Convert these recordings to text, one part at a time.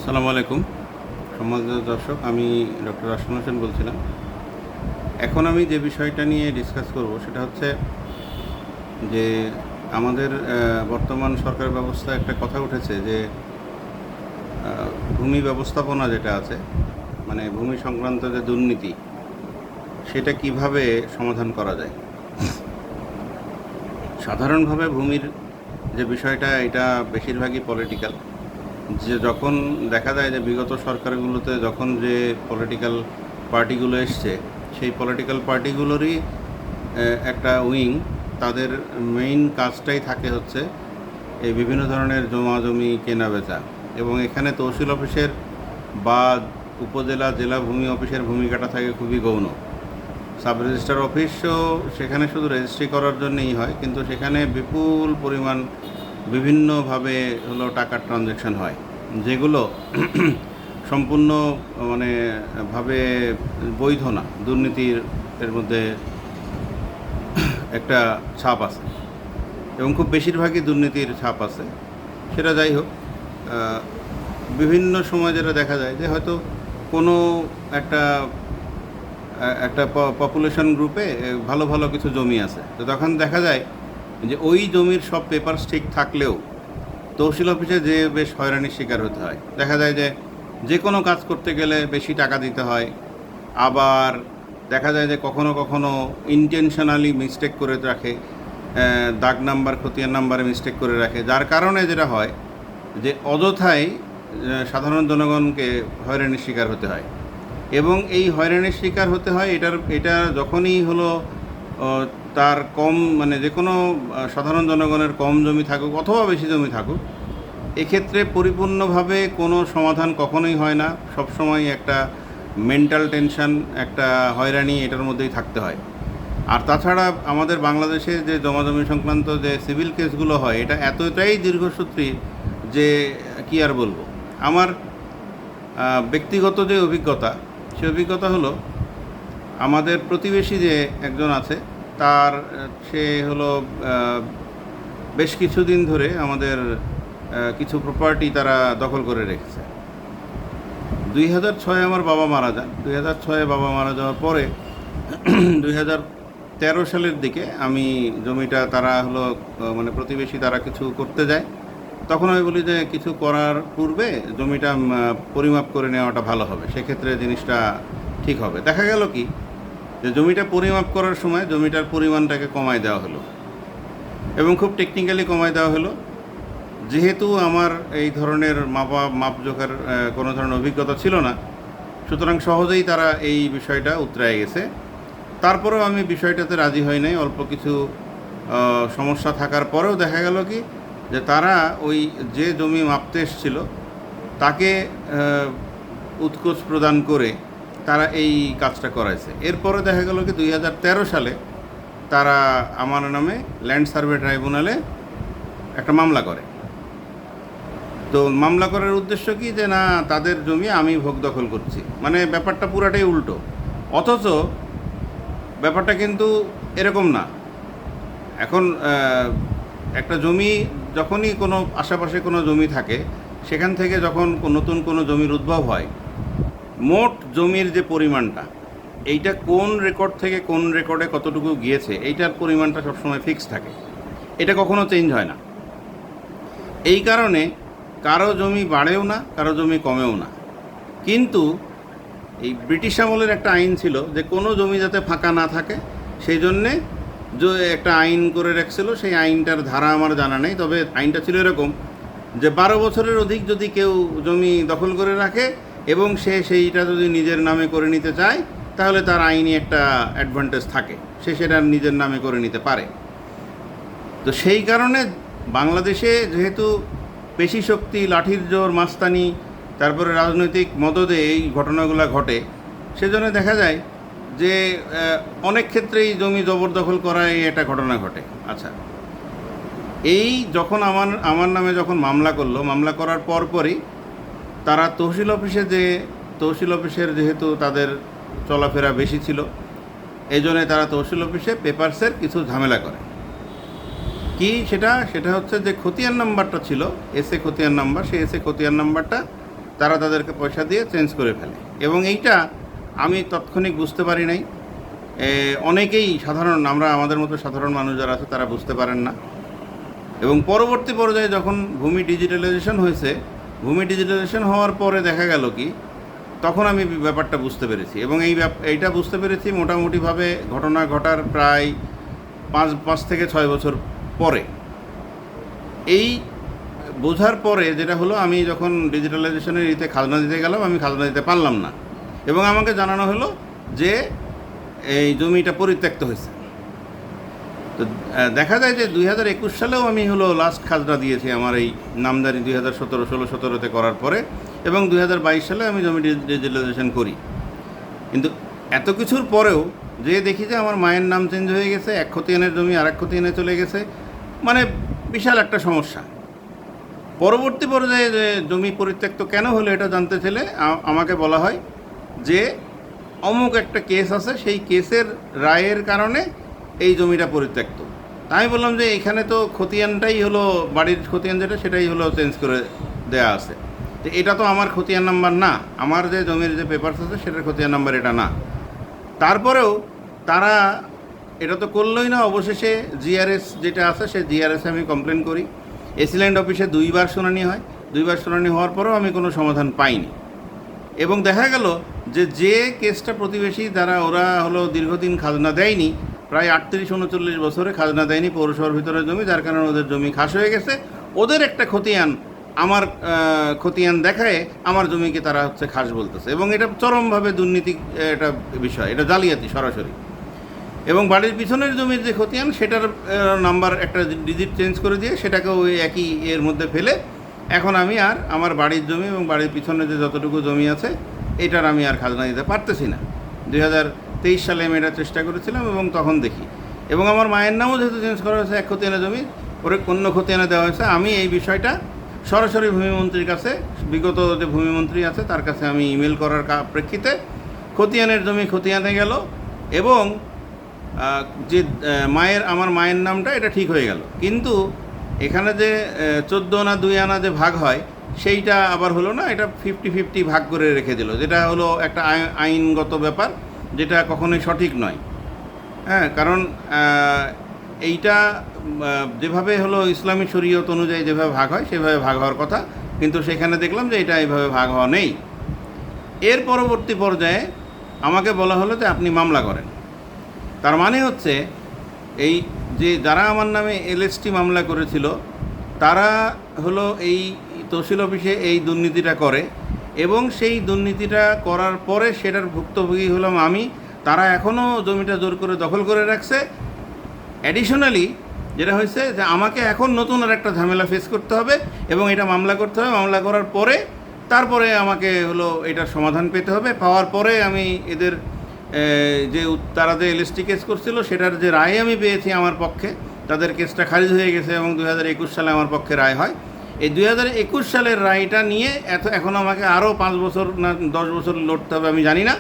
আসসালামু আলাইকুম সম্মানিত দর্শক, আমি ডক্টর রাসেল হোসেন বলছিলাম। এখন আমি যে বিষয়টা নিয়ে ডিসকাস করব সেটা হচ্ছে যে আমাদের বর্তমান সরকার ব্যবস্থায় একটা কথা উঠেছে যে ভূমি ব্যবস্থাপনা যেটা আছে, মানে ভূমি সংক্রান্ত যে দুর্নীতি, সেটা কিভাবে সমাধান করা যায়। সাধারণভাবে ভূমির যে বিষয়টা, এটা বেশিরভাগই পলিটিক্যাল। যে যখন দেখা যায় যে বিগত সরকারগুলোতে যখন যে পলিটিক্যাল পার্টিগুলো এসছে, সেই পলিটিক্যাল পার্টিগুলোরই একটা উইং, তাদের মেইন কাজটাই থাকে হচ্ছে এই বিভিন্ন ধরনের জমি কেনা বেচা। এবং এখানে তহসিল অফিসের বা উপজেলা জেলা ভূমি অফিসের ভূমিকাটা থাকে খুবই গৌণ। সাব রেজিস্ট্রার অফিসও সেখানে শুধু রেজিস্ট্রি করার জন্যই হয়, কিন্তু সেখানে বিপুল পরিমাণ বিভিন্নভাবে টাকার ট্রানজ্যাকশন হয়, যেগুলো সম্পূর্ণ ভাবে বৈধ না। দুর্নীতির এর মধ্যে একটা ছাপ আছে, এবং খুব বেশিরভাগই দুর্নীতির ছাপ আছে। সেটা যাই হোক, বিভিন্ন সময় যেটা দেখা যায় যে হয়তো কোনো একটা একটা পপুলেশন গ্রুপে ভালো ভালো কিছু জমি আছে, তো তখন দেখা যায় যে ওই জমির সব পেপারস ঠিক থাকলেও তহসিল অফিসে যে বেশ হয়রানির শিকার হতে হয়। দেখা যায় যে যে কোনো কাজ করতে গেলে বেশি টাকা দিতে হয়। আবার দেখা যায় যে কখনো কখনো ইন্টেনশনালি মিস্টেক করে রাখে, দাগ নাম্বার খতিয়ান নাম্বারে মিস্টেক করে রাখে, যার কারণে যেটা হয় যে অযথাই সাধারণ জনগণকে হয়রানির শিকার হতে হয়। এবং এই হয়রানির শিকার হতে হয় এটা যখনই তার কম, যে কোনো সাধারণ জনগণের কম জমি থাকুক অথবা বেশি জমি থাকুক, এক্ষেত্রে পরিপূর্ণভাবে কোনো সমাধান কখনোই হয় না। সবসময় একটা মেন্টাল টেনশন, একটা হয়রানি এটার মধ্যেই থাকতে হয়। আর তাছাড়া আমাদের বাংলাদেশে যে জমাজমি সংক্রান্ত যে সিভিল কেসগুলো হয়, এটা এতটাই দীর্ঘসূত্রী যে কি আর বলবো। আমার ব্যক্তিগত যে অভিজ্ঞতা, সে অভিজ্ঞতা হলো আমাদের প্রতিবেশী যে একজন আছে, তার সে বেশ কিছুদিন ধরে আমাদের কিছু প্রপার্টি তারা দখল করে রেখেছে। 2006 আমার বাবা মারা যান। 2006 বাবা মারা যাওয়ার পরে 2013 সালের দিকে আমি জমিটা তারা প্রতিবেশী তারা কিছু করতে যায়। তখন আমি বলি যে কিছু করার পূর্বে জমিটা পরিমাপ করে নেওয়াটা ভালো হবে, সেক্ষেত্রে জিনিসটা ঠিক হবে। দেখা গেল কি যে জমিটা পরিমাপ করার সময় জমিটার পরিমাণটাকে কমায় দেওয়া হলো, এবং খুব টেকনিক্যালি কমায় দেওয়া হলো। যেহেতু আমার এই ধরনের মাপজোখার কোনো ধরনের অভিজ্ঞতা ছিল না, সুতরাং সহজেই তারা এই বিষয়টা উতরায় গেছে। তারপরেও আমি বিষয়টাতে রাজি হই নাই। অল্প কিছু সমস্যা থাকার পরেও দেখা গেল কি যে তারা ওই যে জমি মাপতে এসেছিল তাকে উৎকোচ প্রদান করে তারা এই কাজটা করাইছে। এরপরে দেখা গেল কি 2013 সালে তারা আমার নামে ল্যান্ড সার্ভে ট্রাইব্যুনালে একটা মামলা করে। তো মামলা করার উদ্দেশ্য কি যে না, তাদের জমি আমি ভোগ দখল করছি, ব্যাপারটা পুরাটাই উল্টো। অথচ ব্যাপারটা কিন্তু এরকম না। এখন একটা জমি যখনই কোনো আশেপাশে কোনো জমি থাকে, সেখান থেকে যখন নতুন কোনো জমির উদ্ভব হয়, মোট জমির যে পরিমাণটা, এইটা কোন রেকর্ড থেকে কোন রেকর্ডে কতটুকু গিয়েছে, এইটার পরিমাণটা সবসময় ফিক্স থাকে, এটা কখনো চেঞ্জ হয় না। এই কারণে কারো জমি বাড়েও না, কারো জমি কমেও না। কিন্তু এই ব্রিটিশ আমলের একটা আইন ছিল যে কোনো জমি যাতে ফাঁকা না থাকে, সেই জন্যে যে একটা আইন করে রাখছিল। সেই আইনটার ধারা আমার জানা নেই, তবে আইনটা ছিল এরকম যে 12 বছরের অধিক যদি কেউ জমি দখল করে রাখে এবং সেইটা যদি নিজের নামে করে নিতে চায়, তাহলে তার আইনি একটা অ্যাডভান্টেজ থাকে, সে সেটা নিজের নামে করে নিতে পারে। তো সেই কারণে বাংলাদেশে যেহেতু পেশি শক্তি, লাঠির জোর, মাস্তানি, তারপরে রাজনৈতিক মদদে এই ঘটনাগুলো ঘটে, সেজন্য দেখা যায় যে অনেক ক্ষেত্রেই জমি জবরদখল করায় একটা ঘটনা ঘটে। আচ্ছা, এই যখন আমার নামে যখন মামলা করলো, মামলা করার পরপরই তারা তহসিল অফিসের যেহেতু তাদের চলাফেরা বেশি ছিল, এই জন্যে তারা তহসিল অফিসে পেপারসের কিছু ঝামেলা করে। কি সেটা হচ্ছে যে খতিয়ান নাম্বারটা ছিল এসএ খতিয়ান নাম্বার, সেই এসএ খতিয়ান নাম্বারটা তারা তাদেরকে পয়সা দিয়ে চেঞ্জ করে ফেলে। এবং এইটা আমি তৎক্ষণিক বুঝতে পারি নাই। অনেকেই আমরা আমাদের মতো সাধারণ মানুষ যারা আছে তারা বুঝতে পারেন না। এবং পরবর্তী পর্যায়ে যখন ভূমি ডিজিটালাইজেশন হয়েছে, ভূমি ডিজিটালাইজেশন হওয়ার পরে দেখা গেল কি, তখন আমি ব্যাপারটা বুঝতে পেরেছি। এবং এইটা বুঝতে পেরেছি মোটামুটিভাবে ঘটনা ঘটার প্রায় 5 থেকে 6 বছর পরে। এই বোঝার পরে যেটা হলো, আমি যখন ডিজিটালাইজেশনের খাজনা দিতে গেলাম, আমি খাজনা দিতে পারলাম না এবং আমাকে জানানো হলো যে এই জমিটা পরিত্যক্ত হয়েছে। তো দেখা যায় যে 2021 সালেও আমি লাস্ট খাজনা দিয়েছি আমার এই নামজারি 2017-16-17-তে করার পরে, এবং 2022 সালে আমি জমি ডিজিটালাইজেশন করি। কিন্তু এত কিছুর পরেও যে দেখি যে আমার মায়ের নাম চেঞ্জ হয়ে গেছে, এক খতিয়ানের জমি আর এক খতিয়ানে চলে গেছে, মানে বিশাল একটা সমস্যা। পরবর্তী পর্যায়ে যে জমি পরিত্যক্ত কেন হলো এটা জানতে চাইলে আমাকে বলা হয় যে অমুক একটা কেস আছে, সেই কেসের রায়ের কারণে এই জমিটা পরিত্যক্ত। আমি বললাম যে এখানে তো খতিয়ানটাই বাড়ির খতিয়ান যেটা, সেটাই চেঞ্জ করে দেয়া আছে, তো এটা তো আমার খতিয়ান নাম্বার না, আমার যে জমির যে পেপারস আছে সেটার খতিয়ান নাম্বার এটা না। তারপরেও তারা এটা তো করলোই না। অবশেষে জিআরএস যেটা আছে সেই জিআরএসে আমি কমপ্লেন করি। এসিল্যান্ড অফিসে 2বার শুনানি হয়। 2বার শুনানি হওয়ার পরেও আমি কোনো সমাধান পাইনি। এবং দেখা গেল যে কেসটা প্রতিবেশী ওরা দীর্ঘদিন খাজনা দেয়নি, প্রায় 38-39 বছরে খাজনা দেয়নি পৌরসভার ভিতরে জমি, যার কারণে ওদের জমি খাস হয়ে গেছে। ওদের একটা খতিয়ান আমার খতিয়ান দেখায় আমার জমিকে তারা খাস বলতেছে, এবং এটা চরমভাবে দুর্নীতি একটা বিষয়, এটা জালিয়াতি সরাসরি। এবং বাড়ির পিছনের জমির যে খতিয়ান সেটার নাম্বার একটা ডিজিট চেঞ্জ করে দিয়ে সেটাকে ওই একই এর মধ্যে ফেলে এখন আমি আর আমার বাড়ির জমি এবং বাড়ির পিছনে যে যতটুকু জমি আছে এটার আমি আর খাজনা দিতে পারতেছি না। 2023 সালে আমি এটা চেষ্টা করেছিলাম এবং তখন দেখি, এবং আমার মায়ের নামও যেহেতু চেঞ্জ করা হয়েছে, এক খতিয়ানে জমি ওরে অন্য খতিয়ানে দেওয়া হয়েছে। আমি এই বিষয়টা সরাসরি ভূমিমন্ত্রীর কাছে, বিগত যে ভূমিমন্ত্রী আছে তার কাছে আমি ইমেল করার প্রেক্ষিতে খতিয়ানের জমি খতিয়ানে গেল, এবং যে আমার মায়ের নামটা এটা ঠিক হয়ে গেল। কিন্তু এখানে যে 14 আনা 2 আনা যে ভাগ হয় সেইটা আবার হলো না, এটা 50-50 ভাগ করে রেখে দিল, যেটা একটা আইনগত ব্যাপার, যেটা কখনোই সঠিক নয়। হ্যাঁ, কারণ এইটা যেভাবে ইসলামী শরীয়ত অনুযায়ী যেভাবে ভাগ হয় সেভাবে ভাগ হওয়ার কথা, কিন্তু সেখানে দেখলাম যে এটা এইভাবে ভাগ হওয়া নেই। এর পরবর্তী পর্যায়ে আমাকে বলা হলো যে আপনি মামলা করেন। তার মানে এই যে যারা আমার নামে এলএসটি মামলা করেছিল তারা এই তহসিল অফিসে এই দুর্নীতিটা করে, এবং সেই দুর্নীতিটা করার পরে সেটার ভুক্তভোগী হলাম আমি। তারা এখনও জমিটা জোর করে দখল করে রাখছে। অ্যাডিশনালি যেটা হয়েছে যে আমাকে এখন নতুন আর একটা ঝামেলা ফেস করতে হবে, এবং এটা মামলা করতে হবে। মামলা করার পরে তারপরে আমাকে এটার সমাধান পেতে হবে। পাওয়ার পরে আমি এদের যে তারা যে এলএসটি কেস করছিল সেটার যে রায় আমি পেয়েছি আমার পক্ষে, তাদের কেসটা খারিজ হয়ে গেছে এবং 2021 সালে আমার পক্ষে রায় হয়। এই 2021 সালের রায়টা নিয়ে এখন আমাকে আরও 5 বছর না 10 বছর লড়তে হবে, আমি জানি না।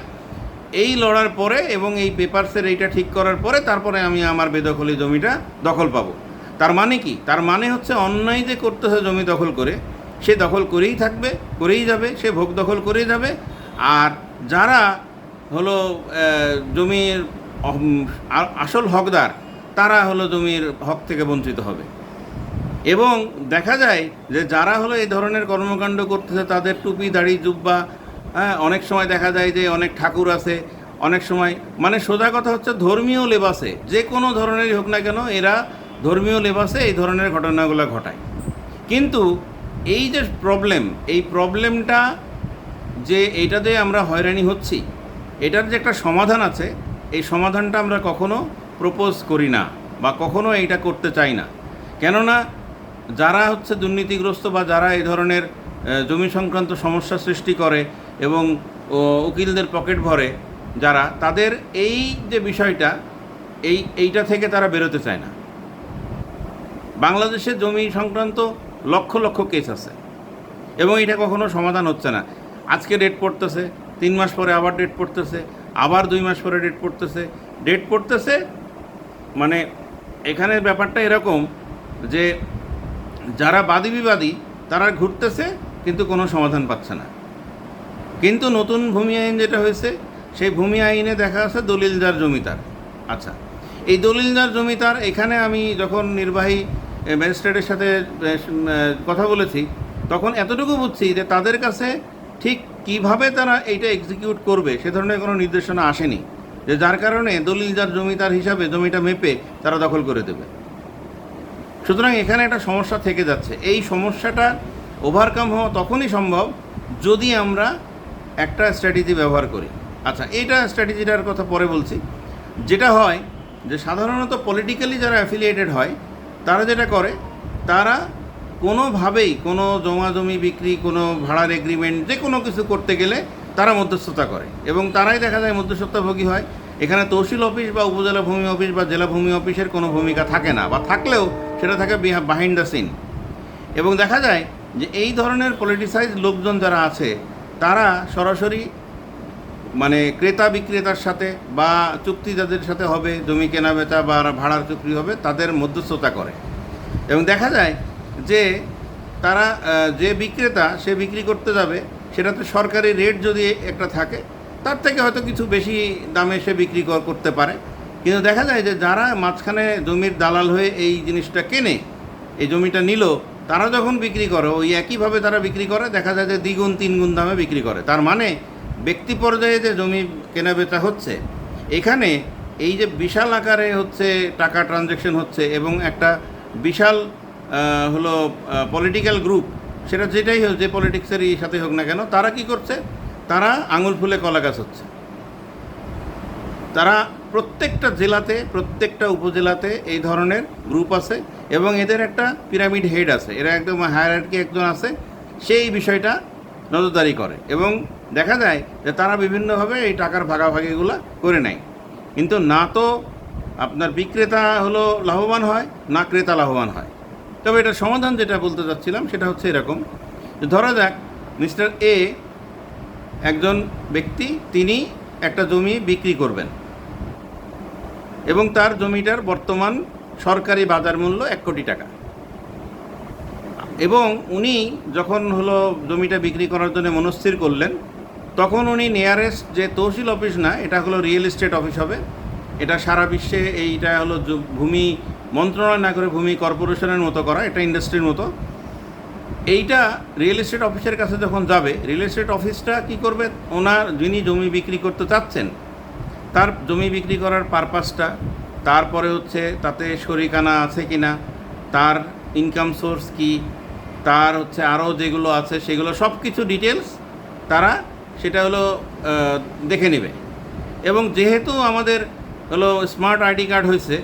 এই লড়ার পরে এবং এই পেপারসের এইটা ঠিক করার পরে তারপরে আমি আমার বেদখলি জমিটা দখল পাবো। তার মানে কি? তার মানে অন্যায় যে করতেছে জমি দখল করে, সে দখল করেই থাকবে, করেই যাবে, সে ভোগ দখল করেই যাবে। আর যারা জমির আসল হকদার, তারা জমির হক থেকে বঞ্চিত হবে। এবং দেখা যায় যে যারা এই ধরনের কর্মকাণ্ড করতেছে তাদের টুপি দাড়ি জুব্বা, অনেক সময় দেখা যায় যে অনেক ঠাকুর আছে, অনেক সময় মানে সোজা কথা ধর্মীয় লেবাসে, যে কোনো ধরনেরই হোক না কেন, এরা ধর্মীয় লেবাসে এই ধরনের ঘটনাগুলো ঘটায়। কিন্তু এই যে এই প্রবলেমটা যে এইটাতে আমরা হয়রানি হচ্ছি, এটার যে একটা সমাধান আছে, এই সমাধানটা আমরা কখনো প্রপোজ করি না বা কখনো এইটা করতে চাই না। কেননা যারা দুর্নীতিগ্রস্ত বা যারা এই ধরনের জমি সংক্রান্ত সমস্যা সৃষ্টি করে এবং উকিলদের পকেট ভরে, যারা তাদের এই যে বিষয়টা এইটা থেকে তারা বেরোতে চায় না। বাংলাদেশে জমি সংক্রান্ত লক্ষ লক্ষ কেস আছে এবং এটা কখনো সমাধান হচ্ছে না। আজকে ডেট পড়তেছে, 3 মাস পরে আবার ডেট পড়তেছে, আবার 2 মাস পরে ডেট পড়তেছে। মানে এখানের ব্যাপারটা এরকম যে যারা বাদী বিবাদী তারা ঘুরতেছে কিন্তু কোনো সমাধান পাচ্ছে না। কিন্তু নতুন ভূমি আইন যেটা হয়েছে, সেই ভূমি আইনে দেখা আছে দলিলদার জমিদার। আচ্ছা, এই দলিলদার জমিদার, এখানে আমি যখন নির্বাহী ম্যাজিস্ট্রেটের সাথে কথা বলেছি, তখন এতটুকু বুঝছি যে তাদের কাছে ঠিক কিভাবে তারা এইটা এক্সিকিউট করবে সে ধরনের কোনো নির্দেশনা আসেনি, যে যার কারণে দলিলদার জমিদার হিসাবে জমিটা মেপে তারা দখল করে দেবে। সুতরাং এখানে একটা সমস্যা থেকে যাচ্ছে। এই সমস্যাটা ওভারকাম হওয়া তখনই সম্ভব যদি আমরা একটা স্ট্র্যাটেজি ব্যবহার করি। আচ্ছা, এইটা স্ট্র্যাটেজিটার কথা পরে বলছি। যেটা হয় যে সাধারণত পলিটিক্যালি যারা অ্যাফিলিয়েটেড হয় তারা যেটা করে, তারা কোনোভাবেই কোনো জমি বিক্রি, কোনো ভাড়ার এগ্রিমেন্ট, যে কোনো কিছু করতে গেলে তারা মধ্যস্থতা করে এবং তারাই দেখা যায় মধ্যস্থতাভোগী হয়। এখানে তহসিল অফিস বা উপজেলা ভূমি অফিস বা জেলা ভূমি অফিসের কোনো ভূমিকা থাকে না, বা থাকলেও সেটা থাকে বিহাইন্ড দ্য সিন। এবং দেখা যায় যে এই ধরনের পলিটিসাইজ লোকজন যারা আছে তারা সরাসরি মানে ক্রেতা বিক্রেতার সাথে বা চুক্তি যাদের সাথে হবে, জমি কেনা বেচা বা ভাড়ার চুক্তি হবে, তাদের মধ্যস্থতা করে। এবং দেখা যায় যে তারা যে বিক্রেতা সে বিক্রি করতে যাবে, সেটাতে সরকারি রেট যদি একটা থাকে, তার থেকে হয়তো কিছু বেশি দামে সে বিক্রি করতে পারে। কিন্তু দেখা যায় যে যারা মাঝখানে জমির দালাল হয়ে এই জিনিসটা কেনে, এই জমিটা নিল, তারা যখন বিক্রি করে ওই একইভাবে তারা বিক্রি করে, দেখা যায় যে দ্বিগুণ তিনগুণ দামে বিক্রি করে। তার মানে ব্যক্তি পর্যায়ে যে জমি কেনা বেচা হচ্ছে, এখানে এই যে বিশাল আকারে হচ্ছে টাকা ট্রানজ্যাকশন হচ্ছে এবং একটা বিশাল হলো পলিটিক্যাল গ্রুপ, সেটা যেটাই হোক, যে পলিটিক্সেরই সাথে হোক না কেন, তারা কি করছে, তারা আঙুল ফুলে কলা গাছ হচ্ছে। তারা প্রত্যেকটা জেলাতে, প্রত্যেকটা উপজেলাতে এই ধরনের গ্রুপ আছে এবং এদের একটা পিরামিড হেড আছে, এরা একদম হায়ারার্কি একজন আছে, সেই বিষয়টা নজরদারি করে এবং দেখা যায় যে তারা বিভিন্নভাবে এই টাকার ভাগাভাগিগুলো করে নেয়। কিন্তু না তো আপনার বিক্রেতা হলো লাভবান হয়, না ক্রেতা লাভবান হয়। তবে এটার সমাধান যেটা বলতে চাচ্ছিলাম সেটা হচ্ছে এরকম, যে ধরা যাক মিস্টার এ একজন ব্যক্তি, তিনি একটা জমি বিক্রি করবেন এবং তার জমিটার বর্তমান সরকারি বাজার মূল্য 1 কোটি টাকা। এবং উনি যখন হলো জমিটা বিক্রি করার জন্য মনস্থির করলেন, তখন উনি নিয়ারেস্ট যে তহসিল অফিস না, এটা হলো রিয়েল এস্টেট অফিস হবে। এটা সারা বিশ্বে এইটা হলো ভূমি মন্ত্রণালয় না করে ভূমি কর্পোরেশনের মতো করা, এটা ইন্ডাস্ট্রির মতো। এইটা রিয়েল এস্টেট অফিসের কাছে যখন যাবে, রিয়েল এস্টেট অফিসটা কী করবে, ওনার যিনি জমি বিক্রি করতে চাচ্ছেন তার জমি বিক্রি করার পারপাসটা, তারপরে হচ্ছে তাতে শরিকানা আছে কি না, তার ইনকাম সোর্স কি, তার হচ্ছে আরও যেগুলো আছে সেগুলো সব কিছু ডিটেলস তারা সেটা হলো দেখে নেবে। এবং যেহেতু আমাদের হলো স্মার্ট আইডি কার্ড হয়েছে,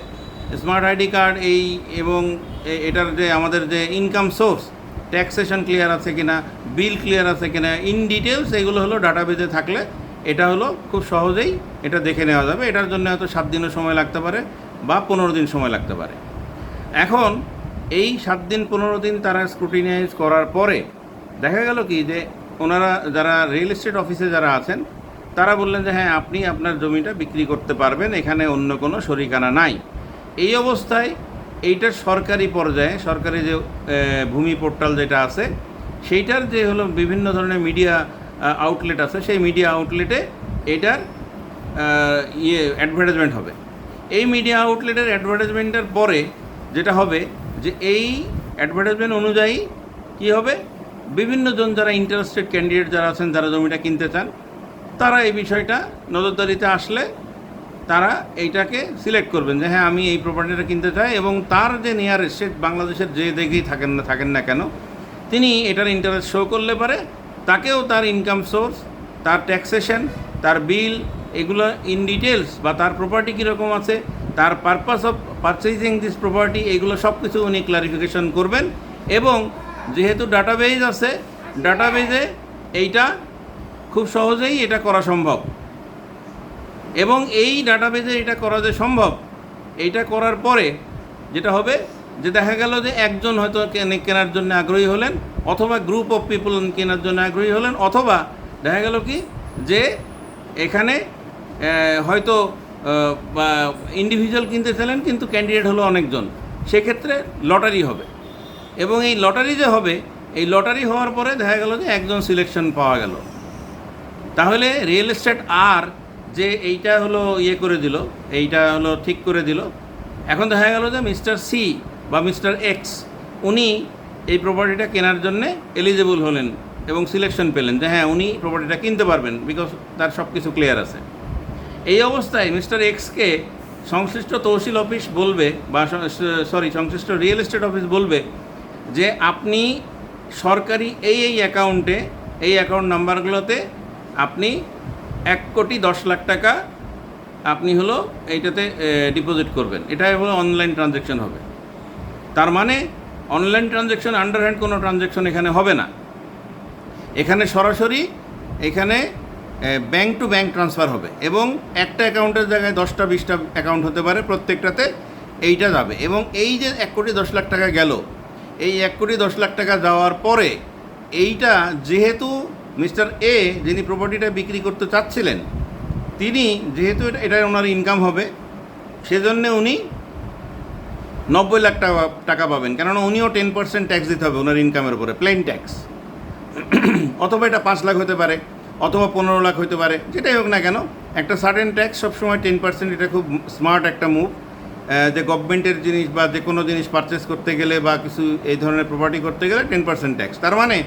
স্মার্ট আইডি কার্ড এই এবং এটার যে আমাদের যে ইনকাম সোর্স, ট্যাক্সেশন ক্লিয়ার আছে কিনা, বিল ক্লিয়ার আছে কিনা, ইন ডিটেলস এগুলো হলো ডাটাবেজে থাকলে এটা হলো খুব সহজেই এটা দেখে নেওয়া যাবে। এটার জন্য হয়তো 7 দিনও সময় লাগতে পারে বা 15 দিন সময় লাগতে পারে। এখন এই 7 দিন 15 দিন তারা স্ক্রুটিনাইজ করার পরে দেখা গেল কি, যে ওনারা যারা রিয়েল এস্টেট অফিসে যারা আছেন তারা বললেন যে হ্যাঁ, আপনি আপনার জমিটা বিক্রি করতে পারবেন, এখানে অন্য কোনো শরিকানা নাই। এই অবস্থায় এইটার সরকারি পর্যায়ে, সরকারি যে ভূমি পোর্টাল যেটা আছে, সেইটার যে হলো বিভিন্ন ধরনের মিডিয়া আউটলেট আছে, সেই মিডিয়া আউটলেটে এটার অ্যাডভার্টাইজমেন্ট হবে। এই মিডিয়া আউটলেটের অ্যাডভার্টাইজমেন্টের পরে যেটা হবে, যে এই অ্যাডভার্টাইজমেন্ট অনুযায়ী কী হবে, বিভিন্ন জন যারা ইন্টারেস্টেড ক্যান্ডিডেট যারা আছেন, যারা জমিটা কিনতে চান, তারা এই বিষয়টা নজরদারিতে আসলে তারা এইটাকে সিলেক্ট করবেন যে হ্যাঁ, আমি এই প্রপার্টিটা কিনতে চাই। এবং তার যে নিয়ারেস্ট, সে বাংলাদেশের যে দিকেই থাকেন না কেন, তিনি এটার ইন্টারেস্ট শো করলে পারে তাকেও তার ইনকাম সোর্স, তার ট্যাক্সেশন, তার বিল, এগুলো ইন ডিটেলস, বা তার প্রপার্টি কীরকম আছে, তার purpose of purchasing this property, এগুলো সব কিছু উনি ক্লারিফিকেশন করবেন। এবং যেহেতু ডাটাবেজ আছে, ডাটাবেজে এইটা খুব সহজেই এটা করা সম্ভব। এবং এই ডাটাবেজে এটা করা যে সম্ভব, এইটা করার পরে যেটা হবে, যে দেখা গেল যে একজন হয়তো কেনার জন্য আগ্রহী হলেন, অথবা গ্রুপ অফ পিপল কেনার জন্য আগ্রহী হলেন, অথবা দেখা গেল কি যে এখানে হয়তো ইন্ডিভিজুয়াল কিনতে চাইলেন কিন্তু ক্যান্ডিডেট হলো অনেকজন, সেক্ষেত্রে লটারি হবে। এবং এই লটারি যে হবে, এই লটারি হওয়ার পরে দেখা গেল যে একজন সিলেকশন পাওয়া গেল। তাহলে রিয়েল এস্টেট আর যে এইটা হলো ইয়ে করে দিল, এইটা হলো ঠিক করে দিল, এখন দেখা গেল যে মিস্টার সি বা মিস্টার এক্স উনি এই প্রপার্টিটা কেনার জন্যে এলিজিবল হলেন এবং সিলেকশন পেলেন যে হ্যাঁ উনি প্রপার্টিটা কিনতে পারবেন, বিকজ তার সব কিছু ক্লিয়ার আছে। এই অবস্থায় মিস্টার এক্সকে সংশ্লিষ্ট তহসিল অফিস বলবে বা সংশ্লিষ্ট রিয়েল এস্টেট অফিস বলবে যে আপনি সরকারি এই অ্যাকাউন্টে, এই অ্যাকাউন্ট নাম্বারগুলোতে আপনি 1,10,00,000 টাকা আপনি হলো এইটাতে ডিপোজিট করবেন। এটাই হলো অনলাইন ট্রানজ্যাকশন হবে। তার মানে অনলাইন ট্রানজ্যাকশন, আন্ডারহ্যান্ড কোনো ট্রানজ্যাকশন এখানে হবে না। এখানে সরাসরি এখানে ব্যাংক টু ব্যাংক ট্রান্সফার হবে এবং একটা অ্যাকাউন্টের জায়গায় 10টা-20টা অ্যাকাউন্ট হতে পারে, প্রত্যেকটাতে এইটা যাবে। এবং এই যে 1,10,00,000 টাকা গেল, এই 1,10,00,000 টাকা যাওয়ার পরে এইটা যেহেতু মিস্টার এ যিনি প্রপার্টিটা বিক্রি করতে চাচ্ছিলেন, তিনি যেহেতু এটা ওনার ইনকাম হবে, সেজন্য উনি 90 লাখ টাকা পাবেন, কেননা উনিও 10% ট্যাক্স দিতে হবে ওনার ইনকামের উপরে, প্লেন ট্যাক্স। অথবা এটা 5 লাখ হতে পারে, অথবা 15 লাখ হতে পারে, যেটাই হোক না কেন একটা সার্টেন ট্যাক্স সবসময় 10%। এটা খুব স্মার্ট একটা মুভ, যে গভর্নমেন্টের জিনিস বা যে কোনো জিনিস পারচেস করতে গেলে বা কিছু এই ধরনের প্রপার্টি করতে গেলে 10% ট্যাক্স। তার মানে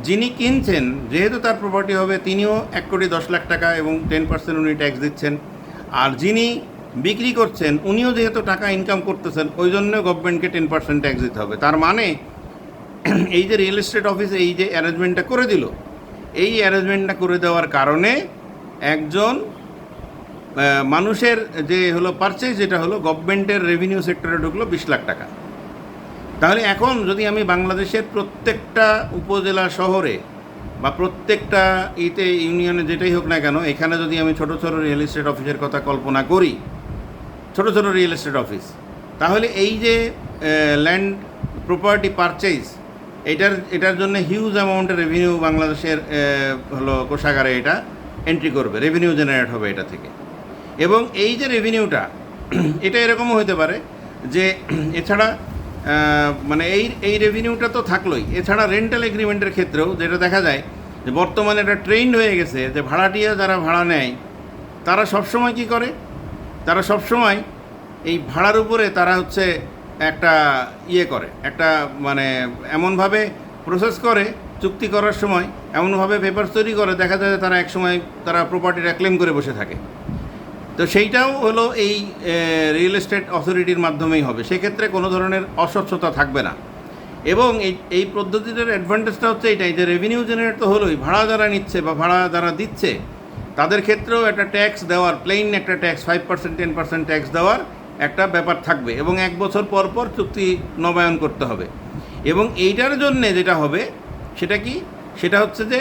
যিনি কিনছেন, যেহেতু তার প্রপার্টি হবে, তিনিও 1,10,00,000 টাকা এবং 10% উনি ট্যাক্স দিচ্ছেন। আর যিনি বিক্রি করছেন উনিও যেহেতু টাকা ইনকাম করতেছেন, ওই জন্য গভর্নমেন্টকে 10% ট্যাক্স দিতে হবে। তার মানে এই যে রিয়েল এস্টেট অফিস এই যে অ্যারেঞ্জমেন্টটা করে দিল, এই অ্যারেঞ্জমেন্টটা করে দেওয়ার কারণে একজন মানুষের যে হলো পারচেজ, যেটা হলো গভর্নমেন্টের রেভিনিউ সেক্টরে ঢুকলো 20 লাখ টাকা। তাহলে এখন যদি আমি বাংলাদেশের প্রত্যেকটা উপজেলা শহরে বা প্রত্যেকটা ইউনিয়নে যেটাই হোক না কেন, এখানে যদি আমি ছোটো ছোটো রিয়েল এস্টেট অফিসের কথা কল্পনা করি, ছোটো ছোটো রিয়েল এস্টেট অফিস, তাহলে এই যে ল্যান্ড প্রপার্টি পারচেজ, এটার জন্য হিউজ অ্যামাউন্টের রেভিনিউ বাংলাদেশের হলো কোষাগারে এটা এন্ট্রি করবে, রেভিনিউ জেনারেট হবে এটা থেকে। এবং এই যে রেভিনিউটা, এটা এরকমও হতে পারে যে এছাড়া মানে এই রেভিনিউটা তো থাকলোই, এছাড়া রেন্টাল এগ্রিমেন্টের ক্ষেত্রেও যেটা দেখা যায় যে বর্তমানে এটা ট্রেন্ড হয়ে গেছে যে ভাড়াটিয়া যারা ভাড়া নেয় তারা সবসময় কী করে, তারা সবসময় এই ভাড়ার উপরে তারা হচ্ছে একটা ইয়ে করে, একটা মানে এমনভাবে প্রসেস করে চুক্তি করার সময়, এমনভাবে পেপার তৈরি করে, দেখা যায় তারা একসময় তারা প্রপার্টিটা ক্লেম করে বসে থাকে। তো সেইটাও হলো এই রিয়েল এস্টেট অথরিটির মাধ্যমেই হবে, সেক্ষেত্রে কোনো ধরনের অস্বচ্ছতা থাকবে না। এবং এই পদ্ধতিটার অ্যাডভান্টেজটা হচ্ছে এইটাই যে রেভিনিউ জেনারেট তো হলোই, ভাড়া যারা নিচ্ছে বা ভাড়া যারা দিচ্ছে তাদের ক্ষেত্রেও একটা ট্যাক্স দেওয়ার, প্লেইন একটা ট্যাক্স 5% 10% ট্যাক্স দেওয়ার একটা ব্যাপার থাকবে এবং 1 বছর পর পর চুক্তি নবায়ন করতে হবে। এবং এইটার জন্যে যেটা হবে সেটা কি, সেটা হচ্ছে যে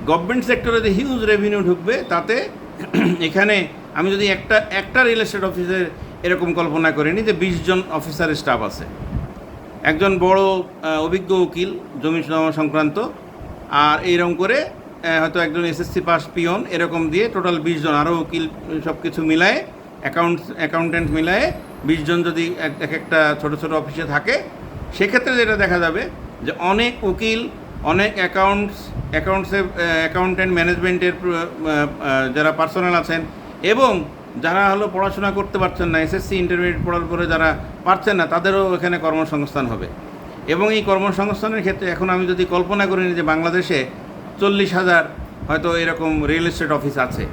গভর্নমেন্ট সেক্টরে যে হিউজ রেভিনিউ ঢুকবে, তাতে এখানে আমি যদি একটা রিয়েল এস্টেট অফিসের এরকম কল্পনা করিনি যে 20 জন অফিসারের স্টাফ আছে, একজন বড় অভিজ্ঞ উকিল জমি জমা সংক্রান্ত, আর এইরকম করে হয়তো একজন এসএসসি পাস পিয়ন, এরকম দিয়ে টোটাল 20 জন, আরও উকিল সব কিছু মিলায়ে অ্যাকাউন্টেন্ট মিলায়ে 20 জন যদি একটা ছোটো ছোটো অফিসে থাকে, সেক্ষেত্রে যেটা দেখা যাবে যে অনেক উকিল, অনেক অ্যাকাউন্টেন্ট ম্যানেজমেন্টের যারা পার্সোনাল আছেন এবং যারা হলো পড়াশোনা করতে পারছেন না, এসএসসি ইন্টারমিডিয়েট পড়ার পরে যারা পারছেন না, তাদেরও এখানে কর্মসংস্থান হবে। এবং এই কর্মসংস্থানের ক্ষেত্রে এখন আমি যদি কল্পনা করি যে বাংলাদেশে 40,000 হয়তো এরকম রিয়েল এস্টেট অফিস আছে,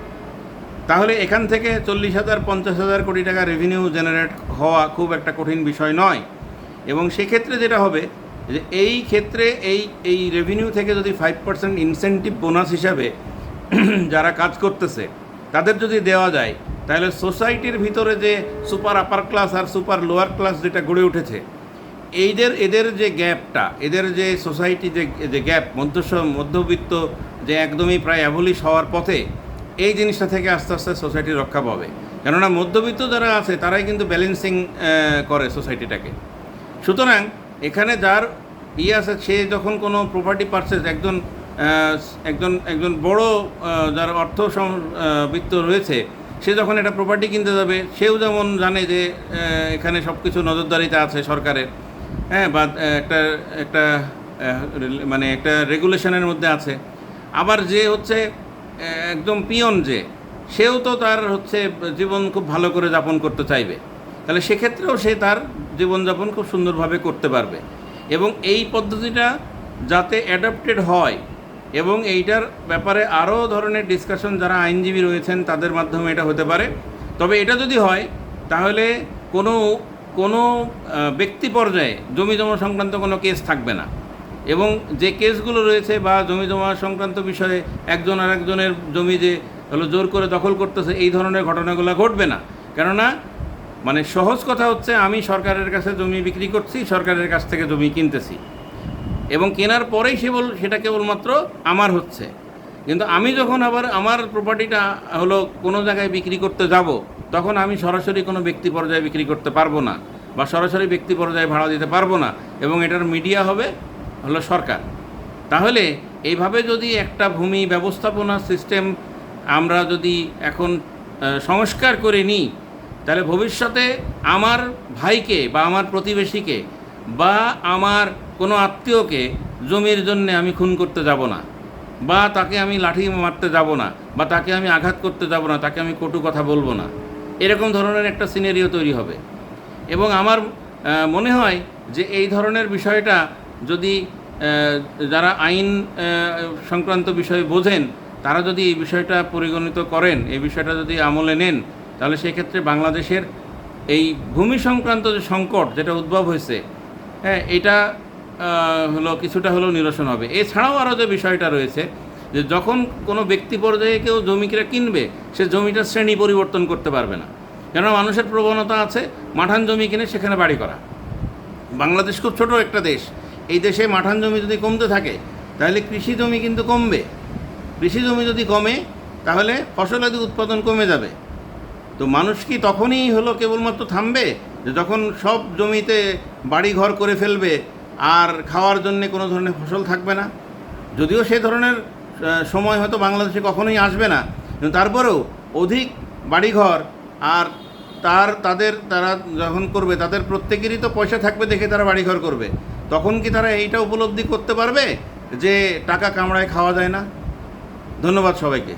তাহলে এখান থেকে 40,000 50,000 কোটি টাকা রেভিনিউ জেনারেট হওয়া খুব একটা কঠিন বিষয় নয়। এবং সেক্ষেত্রে যেটা হবে যে এই ক্ষেত্রে এই রেভিনিউ থেকে যদি 5% ইনসেন্টিভ বোনাস হিসাবে যারা কাজ করতেছে তাদের যদি দেওয়া যায়, তাহলে সোসাইটির ভিতরে যে সুপার আপার ক্লাস আর সুপার লোয়ার ক্লাস যেটা গড়ে উঠেছে, এদের যে গ্যাপটা, এদের যে সোসাইটি যে গ্যাপ, মধ্যবিত্ত যে একদমই প্রায় অ্যাবলিশ হওয়ার পথে, এই জিনিসটা থেকে আস্তে আস্তে সোসাইটি রক্ষা পাবে। কেননা মধ্যবিত্ত যারা আছে তারাই কিন্তু ব্যালেন্সিং করে সোসাইটিটাকে। সুতরাং এখানে যার আছে, সে যখন কোনো প্রপার্টি পারচেজ, একজন বড় যার বিত্ত রয়েছে, সে যখন একটা প্রপার্টি কিনতে যাবে, সেও যেমন জানে যে এখানে সব কিছু নজরদারিতে আছে সরকারের, হ্যাঁ, বা একটা মানে একটা রেগুলেশনের মধ্যে আছে। আবার যে হচ্ছে একদম পিয়ন যে, সেও তো তার হচ্ছে জীবন খুব ভালো করে যাপন করতে চাইবে, তাহলে সেক্ষেত্রেও সে তার জীবনযাপন খুব সুন্দরভাবে করতে পারবে। এবং এই পদ্ধতিটা যাতে অ্যাডাপ্টেড হয় এবং এইটার ব্যাপারে আরও ধরনের ডিসকাশন যারা আইনজীবী রয়েছেন তাদের মাধ্যমে এটা হতে পারে। তবে এটা যদি হয় তাহলে কোনো কোনো ব্যক্তি পর্যায়ে জমি জমা সংক্রান্ত কোনো কেস থাকবে না, এবং যে কেসগুলো রয়েছে বা জমি জমা সংক্রান্ত বিষয়ে একজন আর একজনের জমি যে হলো জোর করে দখল করতেছে, এই ধরনের ঘটনাগুলো ঘটবে না। কেননা মানে সহজ কথা হচ্ছে, আমি সরকারের কাছে জমি বিক্রি করছি, সরকারের কাছ থেকে জমি কিনতেছি, এবং কেনার পরেই সেটা কেবলমাত্র আমার হচ্ছে। কিন্তু আমি যখন আবার আমার প্রপার্টিটা হলো কোনো জায়গায় বিক্রি করতে যাব, তখন আমি সরাসরি কোনো ব্যক্তি পর্যায়ে বিক্রি করতে পারবো না, বা সরাসরি ব্যক্তি পর্যায়ে ভাড়া দিতে পারবো না, এবং এটার মিডিয়া হবে হলো সরকার। তাহলে এইভাবে যদি একটা ভূমি ব্যবস্থাপনা সিস্টেম আমরা যদি এখন সংস্কার করে নিই, তাহলে ভবিষ্যতে আমার ভাইকে বা আমার প্রতিবেশীকে বা আমার কোনো আত্মীয়কে জমির জন্য আমি খুন করতে যাব না, বা তাকে আমি লাঠি মারতে যাব না, বা তাকে আমি আঘাত করতে যাব না, তাকে আমি কটু কথা বলবো না, এরকম ধরনের একটা সিনারিও তৈরি হবে। এবং আমার মনে হয় যে এই ধরনের বিষয়টা যদি যারা আইন সংক্রান্ত বিষয় বোঝেন তারা যদি এই বিষয়টা পরিগণিত করেন, এই বিষয়টা যদি আমলে নেন, তাহলে সেক্ষেত্রে বাংলাদেশের এই ভূমি সংক্রান্ত যে সংকট যেটা উদ্ভব হয়েছে, হ্যাঁ, এটা হলো কিছুটা হলেও নিরসন হবে। এছাড়াও আরও যে বিষয়টা রয়েছে যে যখন কোনো ব্যক্তি পর্যায়ে কেউ জমি কিনবে, সে জমিটার শ্রেণী পরিবর্তন করতে পারবে না। কেননা মানুষের প্রবণতা আছে মাঠান জমি কিনে সেখানে বাড়ি করা। বাংলাদেশ খুব ছোট একটা দেশ, এই দেশে মাঠান জমি যদি কমতে থাকে তাহলে কৃষি জমি কিন্তু কমবে। কৃষি জমি যদি কমে তাহলে ফসলাদি উৎপাদন কমে যাবে। তো মানুষ কি তখনই হলো কেবলমাত্র থামবে যে যখন সব জমিতে বাড়ি ঘর করে ফেলবে আর খাওয়ার জন্যে কোনো ধরনের ফসল থাকবে না? যদিও সে ধরনের সময় হয়তো বাংলাদেশে কখনোই আসবে না, কিন্তু তারপরেও অধিক বাড়িঘর আর তারা যখন করবে তাদের প্রত্যেকেরই তো পয়সা থাকবে দেখে তারা বাড়িঘর করবে। তখন কি তারা এইটা উপলব্ধি করতে পারবে যে টাকা কামড়ায় খাওয়া যায় না? ধন্যবাদ সবাইকে।